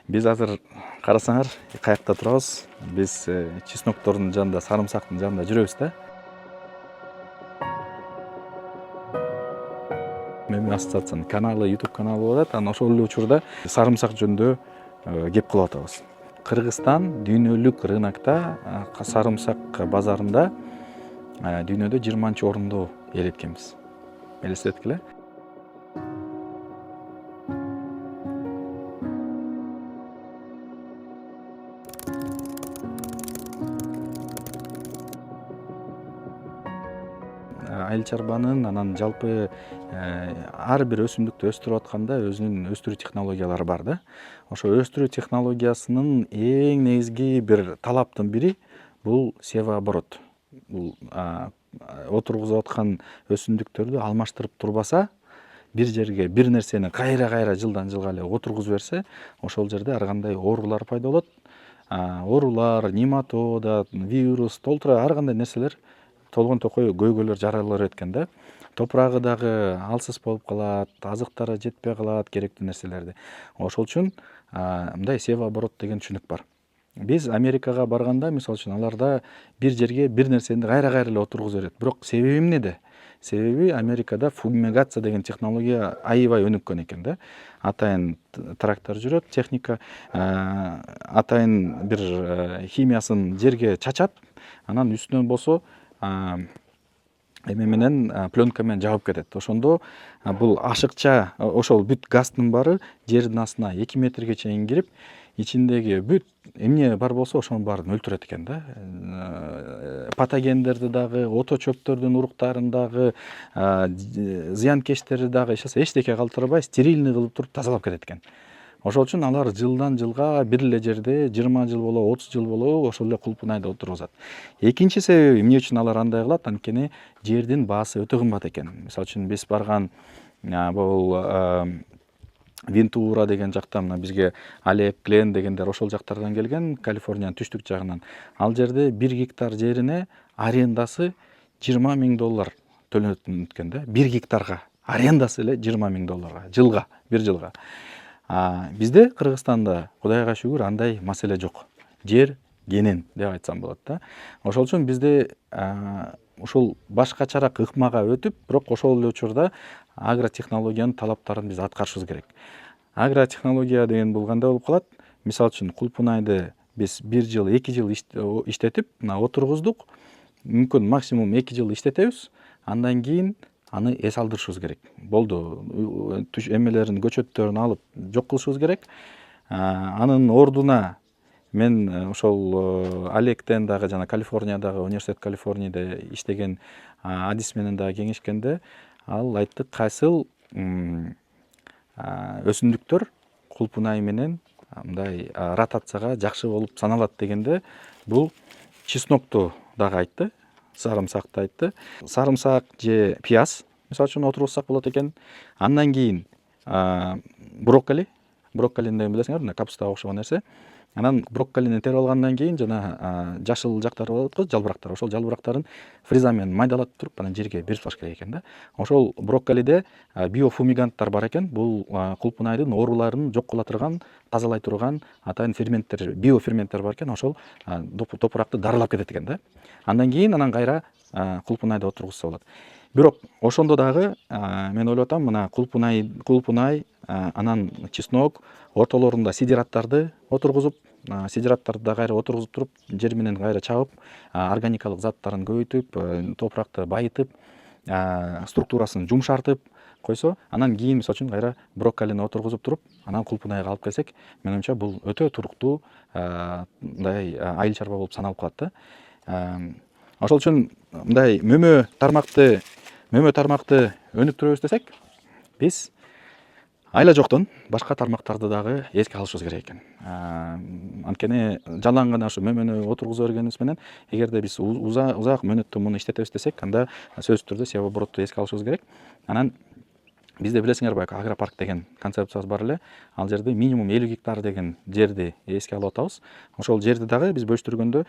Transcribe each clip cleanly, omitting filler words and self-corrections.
Биз азыр карасаңар каякта турабыз. Биз чесноктордун жанында, сарымсактын жанында жүрөбүз да. Мөмө ассоциациянын каналы, YouTube каналы болот. Анан ошол эле учурда сарымсак жөнүндө кеп кылып атабыз. Кыргызстан дүйнөлүк рынокто сарымсак базарында дүйнөдө 20-орунду ээлеткенбиз. Элестеткиле. Айыл чарбанын анан жалпы ар бир өсүмдүктү өстүрүп атканда өзүнүн өстүрүү технологиялары бар да. Ошо өстүрүү технологиясынын эң негизги бир талаптын бири бул себооборот. Бул отургузуп аткан өсүмдүктөрдү алмаштырып турбаса, бир жерге бир нерсени кайра жылдан жылга эле отургузуп берсе, ошол жерде ар кандай оорулар пайда болот. Оорулар, нематода, вирус, толтура ар кандай нерселер толгон токой көйгөйлөр жаралар экен да. Топурагы дагы алсыз болуп калат, азыктары жетпей калат, керектүү нерселерди. Ошол үчүн мындай себооборот деген түшүнүк бар. Биз Америкага барганда, мисалы үчүн, аларда бир жерге бир нерсени кайра эле отургузуп берет. Бирок себеби эмнеде? Себеби Америкада фумигация деген технология аябай өнүккөн экен да. Атайын трактор жүрөт, техника, атайын бир химиясын жерге чачат, анан үстүнөн болсо эме менен пленка менен жаап кетет. Ошондо бул ашыкча, ошол бүт газдын баары жердин астына 2 метрге чейин кирип, ичиндеги бүт эмне бар болсо ошонун баарын өлтүрөт экен да. Патогендерди дагы, ото чөптөрдүн уруктарын дагы, зыянкечтерди дагы эчтеке калтырбай стерильный кылып туруп тазалап кетет экен. Ошол үчүн алар жылдан жылга бир эле жерде 20 жыл болобу, 30 жыл болобу ошол эле кулпунайды отургузат. Экинчи себеби эмне үчүн алар андай кылат? Анткени жердин баасы өтө кымбат экен. Мисалы үчүн биз барган бул Вентура деген жакта, мына бизге Алек, Глен дегендер ошол жактардан келген, Калифорниянын түштүк жагынан. Ал жерде 1 гектар жерине арендасы $20,000 төлөнөт экен да. 1 гектарга арендасы эле $20,000 жылга, бир жылга. Бизде Кыргызстанда Кудайга шүгүр андай маселе жок. Жер кенен деп айтсам болот да. Ошол үчүн бизде ушул башкачараак ыкмага өтүп, бирок ошол эле учурда агротехнологиянын талаптарын биз аткарышыбыз керек. Агротехнология деген бул кандай болуп калат? Мисалы үчүн кулпунайды биз 1 жыл, 2 жыл иштетип, отургуздук. Мүмкүн максимум 2 жыл иштетебиз. Андан кийин аны эс алдырышыбыз керек. Болду, эмелерин, көчөттөрүн алып жок кылышыбыз керек. Анын ордуна мен ошол Алектен дагы, жана Калифорниядагы, университет Калифорнияда иштеген адис менен дагы кеңешкенде, ал айтты, кайсыл өсүмдүктөр кулпунай менен мындай ротацияга жакшы болуп саналат дегенде, бул чеснокту дагы айтты, сарымсакты айтты. Сарымсак же пияз, мисалы үчүн, отургузсак болот экен. Андан кийин брокколи. Брокколини деген билесиңер, мына капустага окшогон нерсе. Анан брокколини терип алгандан кийин жана жашыл жактары болот го, жалбырактар. Ошол жалбырактарын фреза менен майдалап туруп, анан жерге берип салыш керек экен да. Ошол брокколиде биофумиганттар бар экен. Бул кулпунайдын ооруларын жок кыла турган, тазалай турган атайын ферменттер, биоферменттер бар экен. Ошол топуракты дарылап кетет экен да. Андан кийин кайра кулпунайды отургузса болот. Бирок ошондо дагы мен ойлоп атам, мына кулпунай, анан чеснок ортолорунда сидираттарды отургузуп, сидираттарды да кайра отургузуп туруп, жер менен кайра чабып, органикалык заттарын көбөйтүп, топуракты байытып, структурасын жумшартып койсо, анан кийин мисалы үчүн кайра брокколини отургузуп туруп, анан кулпунайга алып келсек, менин оюмча бул өтө туруктуу мындай айыл чарба болуп саналып калат да. Ошол үчүн мындай мөмө тармакты өнүктүрөбүз десек, биз айла жоктон башка тармактарды дагы эске алышыбыз керек экен. Анткени жалаң гана ушу мөмөнү отургуза бергенибиз менен, эгерде биз узак мөөнөттө муну иштетебиз десек, анда сөзсүз түрдө себооборотту эске алышыбыз керек. Анан бизде билесиңер, баягы агропарк деген концепциябыз бар эле. Ал жерде минимум 50 гектар деген жерди эске алып атабыз. Ошол жерди дагы биз бөлүштүргөндө,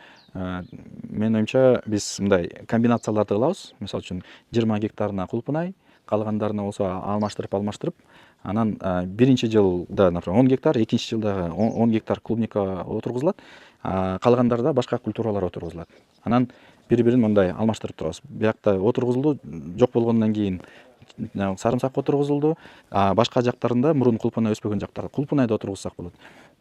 менин оюмча, биз мындай комбинацияларды кылабыз. Мисалы үчүн 20 гектарына кулпунай, калгандарына болсо алмаштырып, Анан биринчи жылда, например, 10 гектар, экинчи жылда 10 гектар клубника отургузулат, калгандарда башка культуралар отургузулат. Анан бири-бирин мындай алмаштырып турабыз. Биякта отургузулду, жок болгондон кийин сарымсак отургузулду, башка жактарында мурун кулпунай өспөгөн жактарда кулпунайды отургузсак болот.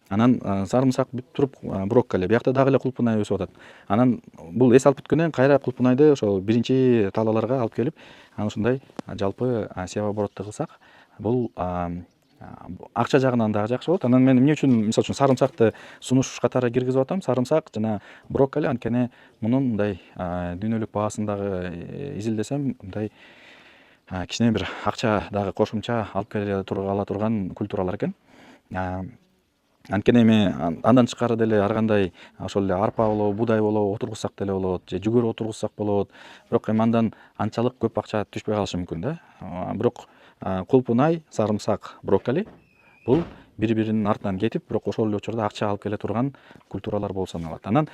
Анан сарымсак бүтүп туруп брокколи, биякта дагы эле кулпунай өсүп атат. Анан бул эс алып бүткөндөн кайра кулпунайды ошол биринчи талааларга алып келип, анан ушундай жалпы севооборотто кылсак, бул акча жагынан дагы жакшы болот. Анан мен эмне үчүн мисалы үчүн сарымсакты сунуш катары киргизип атам? Сарымсак жана брокколи, анткени мунун мындай дүйнөлүк баасын дагы изилдесем, мындай кичине бир акча дагы кошумча алып келе ала турган культуралар экен. Анткени эми андан тышкары деле ар кандай ошол эле арпа болобу, буудай болобу отургузсак деле болот, же жүгөрү отургузсак болот. Бирок эми андан анчалык көп акча түшпөй калышы мүмкүн да. Бирок кулпунай, сарымсак, брокколи бул бири-биринин артынан кетип, бирок ошол эле учурда акча алып келе турган культуралар болуп саналат. Анан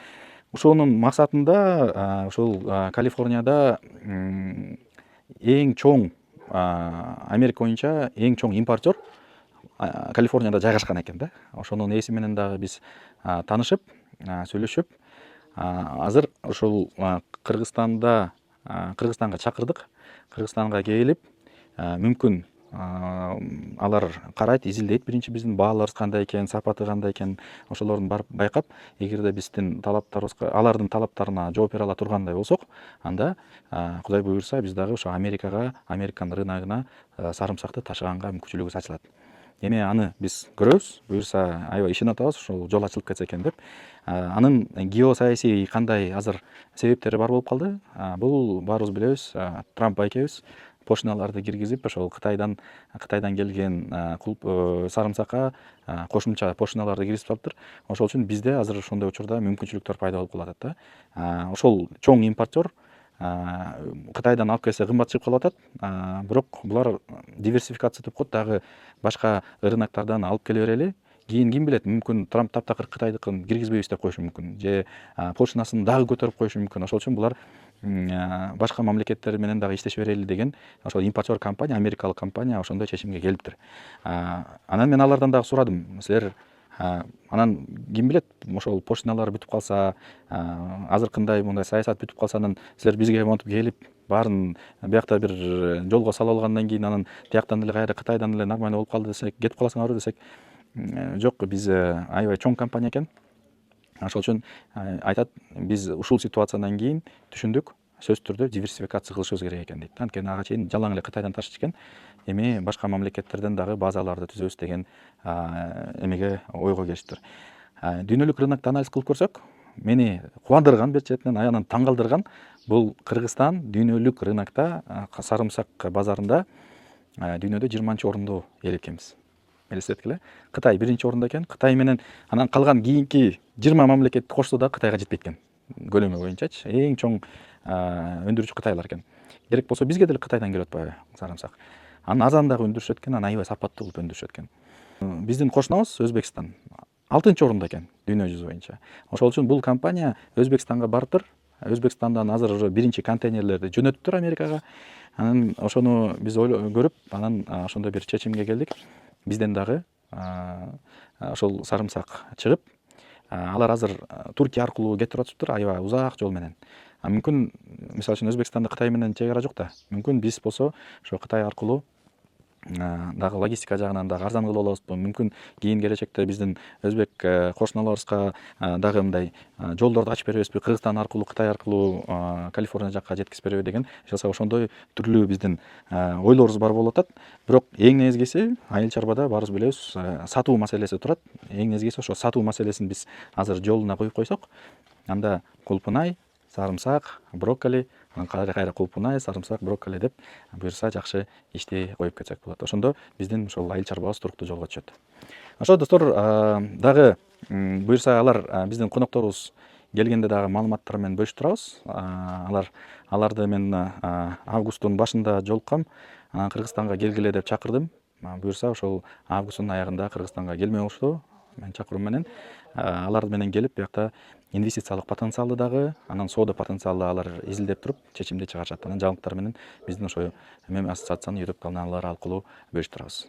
ошонун максатында ушул Калифорнияда эң чоң, Америка боюнча эң чоң импортер Калифорнияда жайгашкан экен да. Ошонун ээси менен дагы биз таанышып, сүйлөшүп, азыр ушул Кыргызстанга чакырдык. Кыргызстанга келип, мүмкүн алар карайт, изилдейт биринчи биздин бааларыбыз кандай экен, сапаты кандай экен, ошолордун барып байкап, эгерде биздин талаптарыбызга, алардын талаптарына жооп бере ала тургандай болсок, анда Кудай буйрса биз дагы ошо Американ рыногуна сарымсакты ташыганга мүмкүнчүлүгүбүз ачылат. Эми аны биз көрөбүз, буйрса аябай ишенип атабыз, ушул жол ачылып кетсе экен деп. Анын геосаясий кандай азыр себептери бар болуп калды. Бул баарыбыз билебиз, Трамп байкебиз пошиналарды киргизип, ошол Кытайдан келген сарымсакка кошумча пошиналарды киргизип салыптыр. Ошол үчүн бизде азыр ошондой учурда мүмкүнчүлүктөр пайда болуп калып атат да. Ошол чоң импортер Кытайдан алып келсе кымбат чыгып калып атат. Бирок булар диверсификация деп коет, дагы башка рыноктардан алып келе берели. Кийин ким билет, мүмкүн Трамп таптакыр Кытайдыкын киргизбейбиз деп коюшу мүмкүн, же пошинасын дагы көтөрүп коюшу мүмкүн. Ошол үчүн булар башка мамлекеттер менен дагы иштеше берели деген ошол импортер компания, америкалык компания ошондой чечимге келиптир. Анан мен алардан дагы сурадым, силер анан ким билет, ошол пошиналар бүтүп калса, азыркындай мындай саясат бүтүп калса, анан силер бизге монтип келип, баарын биякта бир жолго салып алгандан кийин анан тияктан эле кайра Кытайдан эле нормально болуп калды десек, кетип каласыңарбы десек, жок, биз аябай чоң компания экен. Ошол үчүн айтат, биз ушул ситуациядан кийин түшүндүк, сөзсүз түрдө диверсификация кылышыбыз керек экен дейт. Анткени ага чейин жалаң эле Кытайдан ташыйт экен. Эми башка мамлекеттерден дагы базаларды түзөбүз деген эмеге ойго келиштир. Дүйнөлүк рынокто анализ кылып көрсөк, мени кубандырган, бир четинен аянан таң калтырган бул Кыргызстан дүйнөлүк рынокто сарымсак базарында дүйнөдө 20-чы орунду ээлейт. Элестеткиле, Кытай биринчи орунда экен. Кытай менен анан калган кийинки 20 мамлекетти кошсо да Кытайга жетпейт экен. Көлөмү боюнчачы эң чоң өндүрүүчү Кытайлар экен. Керек болсо бизге деле Кытайдан келип атпайбы сарымсак. Анын азан дагы өндүрүшөт экен, анан аябай сапаттуу кылып өндүрүшөт экен. Биздин кошунабыз Өзбекстан 6-чы орунда экен дүйнө жүзү боюнча. Ошол үчүн бул компания Өзбекстанга барыптыр. Өзбекстандан азыр уже биринчи контейнерлерди жөнөттүр Америкага. Анан ошону биз көрүп, анан ошондой бир чечимге келдик. Бизден дагы ошол сарымсак чыгып, алар азыр Туркия аркылуу кетип атышыптыр, аябай узак жол менен. Мүмкүн, мисалы үчүн Өзбекстанда Кытай менен чек ара жок да. Мүмкүн биз болсо ошо Кытай аркылуу дагы логистика жагынан дагы арзан кылып алабызбы. Мүмкүн кийин келечекте биздин өзбек кошуналарыбызга дагы мындай жолдорду ачып беребизби, Кыргызстан аркылуу, Кытай аркылуу Калифорния жакка жеткизип береби деген ошондой түрлүү биздин ойлорубуз бар болуп атат. Бирок эң негизгиси айыл чарбада баарыбыз билебиз, сатуу маселеси турат. Эң негизгиси ошо сатуу маселесин биз азыр жолуна коюп койсок, анда кулпунай, сарымсак, брокколи, анан кайра кулпунай, сарымсак, брокколи деп буюрса жакшы иштей коюп кетсек болот. Ошондо биздин ошол айыл чарбабыз туруктуу жолго түшөт. Ошо достор, дагы буюрса алар биздин конокторубуз келгенде дагы маалыматтар менен бөлүшүп турабыз. Аларды мен августтун башында жолуккам, Кыргызстанга келгиле деп чакырдым. Буюрса ошол августтун аягында Кыргызстанга келме болушту. Мен чакыруум менен алар менен келип, биякта инвестициялык потенциалды дагы, анан соода потенциалды алар изилдеп туруп чечимди чыгарышат. Анан жаңылыктар менен биздин ошо ассоциациянын YouTube каналдары аркылуу бөлүшүп турабыз.